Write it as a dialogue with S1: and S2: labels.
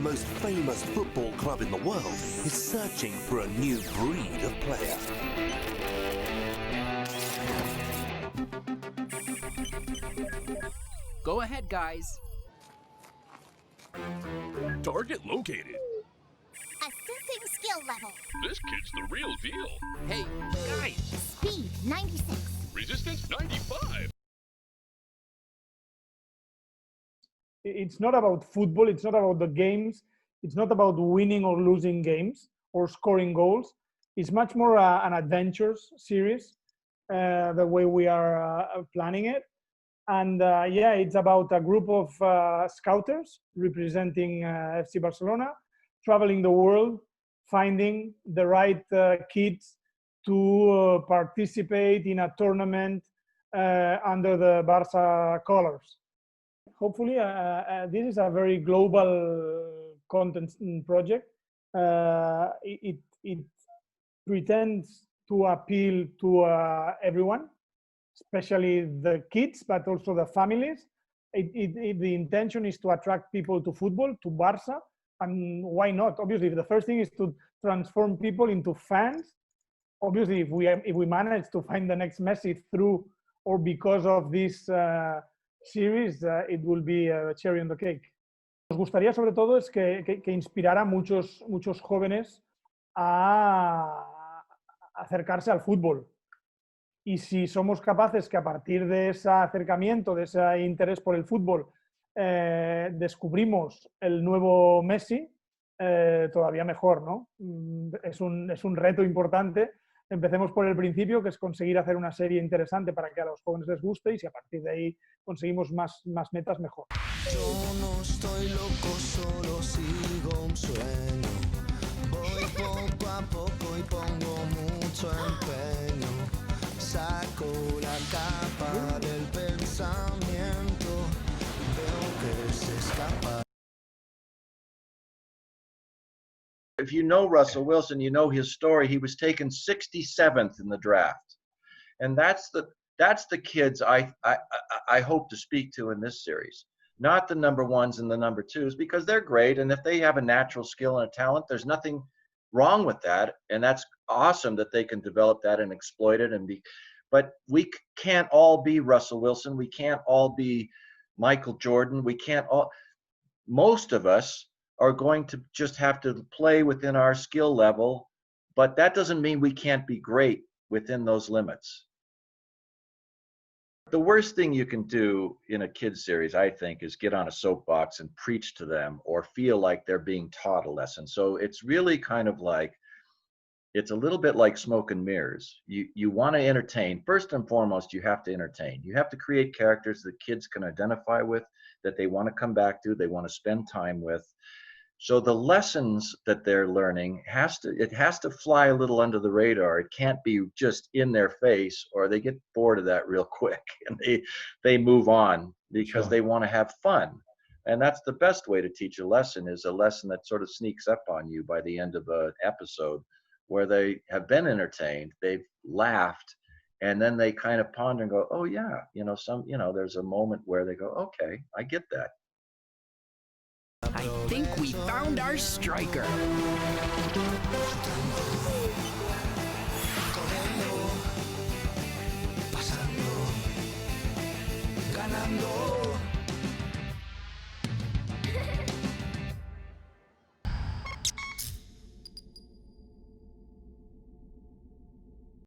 S1: most famous football club in the world is searching for a new breed of player.
S2: Go ahead, guys.
S3: Target located.
S4: Assessing skill level.
S3: This kid's the real deal.
S2: Hey, guys.
S4: Speed 96.
S3: Resistance 95.
S5: It's not about football. It's not about the games. It's not about winning or losing games or scoring goals. It's much more an adventures series, the way we are planning it. And yeah, it's about a group of scouters representing FC Barcelona, traveling the world, finding the right kids to participate in a tournament under the Barca colors. Hopefully, this is a very global content project. It pretends to appeal to everyone, especially the kids, but also the families. The intention is to attract people to football, to Barca, and why not? Obviously, the first thing is to transform people into fans. Obviously, if we manage to find the next Messi through or because of this series, it will be a cherry on the cake. Nos gustaría sobre todo es que inspirara a muchos jóvenes a acercarse al fútbol. Y si somos capaces que a partir de ese acercamiento, de ese interés por el fútbol, descubrimos el nuevo Messi, todavía mejor, ¿no? Es un reto importante. Empecemos por el principio, que es conseguir hacer una serie interesante para que a los jóvenes les guste, y si a partir de ahí conseguimos más metas, mejor.
S6: Yo no estoy loco, solo sigo un sueño. Voy poco a poco y pongo mucho empeño. Saco la capa del pensamiento, veo que se escapa.
S7: If you know Russell Wilson, you know his story. He was taken 67th in the draft, and that's the kids I hope to speak to in this series. Not the number ones and the number twos, because they're great, and if they have a natural skill and a talent, there's nothing wrong with that, and that's awesome that they can develop that and exploit it and be. But we can't all be Russell Wilson. We can't all be Michael Jordan. We can't all. Most of us are going to just have to play within our skill level, but that doesn't mean we can't be great within those limits. The worst thing you can do in a kids series, I think, is get on a soapbox and preach to them or feel like they're being taught a lesson. So it's really kind of like, it's a little bit like smoke and mirrors. You want to entertain. First and foremost, you have to entertain. You have to create characters that kids can identify with, that they want to come back to, they want to spend time with. So the lessons that they're learning has to fly a little under the radar. It can't be just in their face, or they get bored of that real quick and they move on because they want to have fun. And that's the best way to teach a lesson, is a lesson that sort of sneaks up on you by the end of an episode, where they have been entertained, they've laughed, and then they kind of ponder and go, oh yeah, there's a moment where they go, okay, I get that.
S2: I think we found our striker.
S6: Ganando.